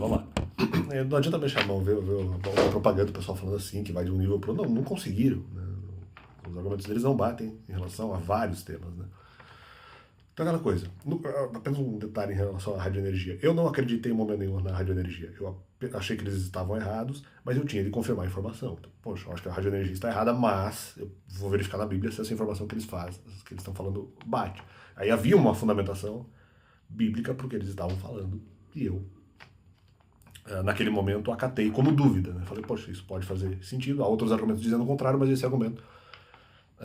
vamos lá. Não adianta mexer a mão, ver a propaganda do pessoal falando assim, que vai de um nível pro outro. Não conseguiram. Né? Os argumentos deles não batem em relação a vários temas. Né? Então, aquela coisa. Apenas um detalhe em relação à radioenergia. Eu não acreditei em momento nenhum na radioenergia. Eu achei que eles estavam errados, mas eu tinha de confirmar a informação. Então, poxa, eu acho que a radioenergia está errada, mas eu vou verificar na Bíblia se essa informação que eles fazem, que eles estão falando, bate. Aí havia uma fundamentação bíblica para o que eles estavam falando, e eu, naquele momento, acatei como dúvida. Né? Falei, poxa, isso pode fazer sentido. Há outros argumentos dizendo o contrário, mas esse argumento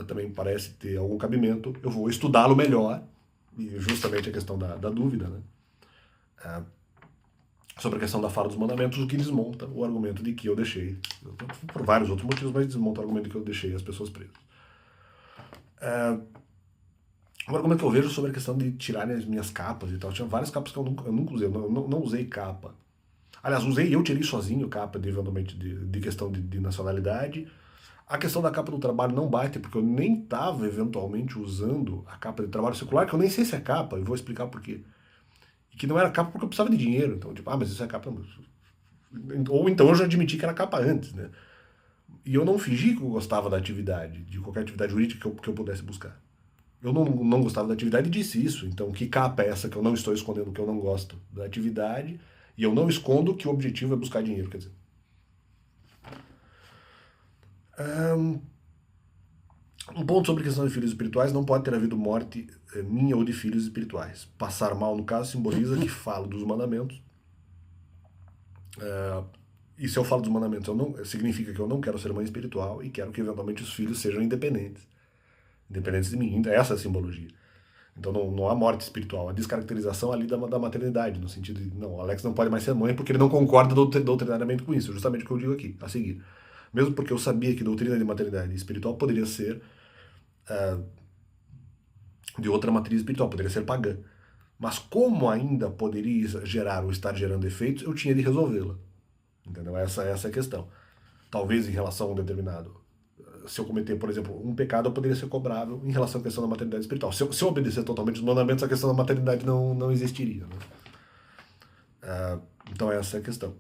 também parece ter algum cabimento. Eu vou estudá-lo melhor, e justamente a questão da dúvida, né? Sobre a questão da fala dos mandamentos, o que desmonta o argumento de que eu deixei, por vários outros motivos, mas desmonta o argumento de que eu deixei as pessoas presas. Um argumento que eu vejo sobre a questão de tirarem as minhas capas e tal. Tinha várias capas que eu nunca usei, eu não usei capa. Aliás, usei, eu tirei sozinho capa eventualmente de questão de nacionalidade. A questão da capa do trabalho não bate, porque eu nem estava eventualmente usando a capa de trabalho secular, que eu nem sei se é capa, e vou explicar por quê. E que não era capa porque eu precisava de dinheiro. Então, tipo, mas isso é capa. Ou então eu já admiti que era capa antes, né? E eu não fingi que eu gostava da atividade, de qualquer atividade jurídica que eu pudesse buscar. Eu não gostava da atividade e disse isso. Então, que capa é essa que eu não estou escondendo que eu não gosto da atividade e eu não escondo que o objetivo é buscar dinheiro, quer dizer. Um ponto sobre a questão de filhos espirituais: não pode ter havido morte minha ou de filhos espirituais. Passar mal, no caso, simboliza que falo dos mandamentos. E se eu falo dos mandamentos, significa que eu não quero ser mãe espiritual e quero que eventualmente os filhos sejam independentes de mim. Essa é a simbologia. Então não há morte espiritual, a descaracterização ali da maternidade, no sentido de, não, o Alex não pode mais ser mãe porque ele não concorda doutrinariamente com isso, justamente o que eu digo aqui, a seguir. Mesmo porque eu sabia que doutrina de maternidade espiritual poderia ser de outra matriz espiritual, poderia ser pagã. Mas como ainda poderia gerar ou estar gerando efeitos, eu tinha de resolvê-la. Entendeu? Essa é a questão. Talvez em relação a um determinado... Se eu cometer, por exemplo, um pecado, eu poderia ser cobrável em relação à questão da maternidade espiritual. Se eu obedecer totalmente os mandamentos, a questão da maternidade não existiria. Né? Então essa é a questão.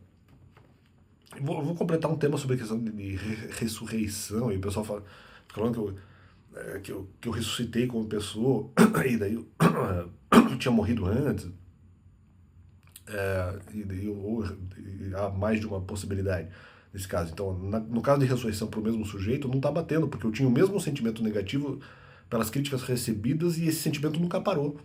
Vou completar um tema sobre a questão de ressurreição. E o pessoal fala, falando que eu ressuscitei como pessoa, e daí eu tinha morrido antes. E daí há mais de uma possibilidade nesse caso. Então, no caso de ressurreição para o mesmo sujeito, não está batendo, porque eu tinha o mesmo sentimento negativo pelas críticas recebidas e esse sentimento nunca parou.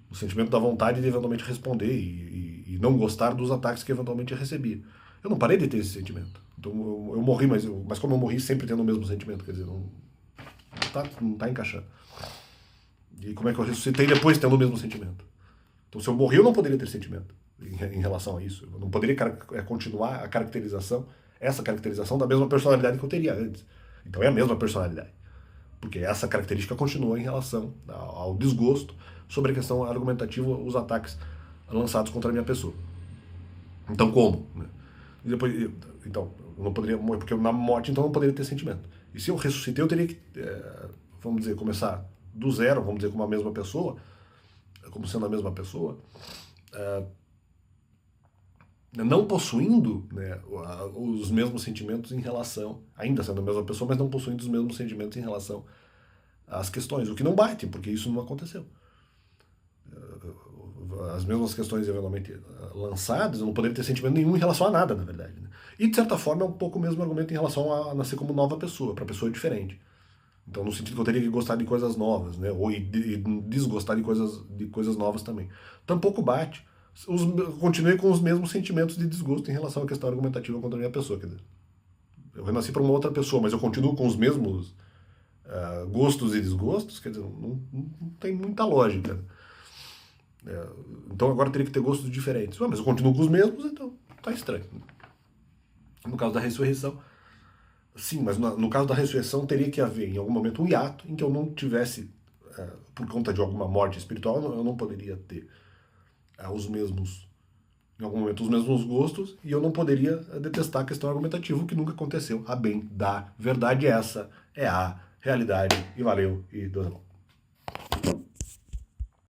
O sentimento da vontade de eventualmente responder e não gostar dos ataques que eventualmente recebia. Eu não parei de ter esse sentimento. Então eu morri, mas como eu morri sempre tendo o mesmo sentimento, quer dizer, não tá encaixando. E como é que eu ressuscitei depois tendo o mesmo sentimento? Então se eu morri, eu não poderia ter sentimento em relação a isso. Eu não poderia continuar a caracterização, essa caracterização da mesma personalidade que eu teria antes. Então é a mesma personalidade. Porque essa característica continua em relação ao desgosto sobre a questão argumentativa, os ataques lançados contra a minha pessoa. Então como? E depois, então, eu não poderia morrer, porque na morte então eu não poderia ter sentimento. E se eu ressuscitei, eu teria que, vamos dizer, começar do zero, vamos dizer, como a mesma pessoa, como sendo a mesma pessoa, não possuindo, né, os mesmos sentimentos em relação, ainda sendo a mesma pessoa, mas não possuindo os mesmos sentimentos em relação às questões, o que não bate, porque isso não aconteceu. As mesmas questões eventualmente lançadas, eu não poderia ter sentimento nenhum em relação a nada, na verdade. Né? E, de certa forma, é um pouco o mesmo argumento em relação a nascer como nova pessoa, para pessoa diferente. Então, no sentido que eu teria que gostar de coisas novas, né? Ou desgostar de coisas novas também. Tampouco bate. Continuei com os mesmos sentimentos de desgosto em relação à questão argumentativa contra a minha pessoa. Quer dizer, eu renasci para uma outra pessoa, mas eu continuo com os mesmos gostos e desgostos, quer dizer, não tem muita lógica. Então agora teria que ter gostos diferentes. Mas eu continuo com os mesmos, então tá estranho. No caso da ressurreição, sim, mas no caso da ressurreição teria que haver em algum momento um hiato em que eu não tivesse, por conta de alguma morte espiritual, eu não poderia ter em algum momento os mesmos gostos, e eu não poderia detestar a questão argumentativa, o que nunca aconteceu. A bem da verdade, essa é a realidade. E valeu, e Deus é bom.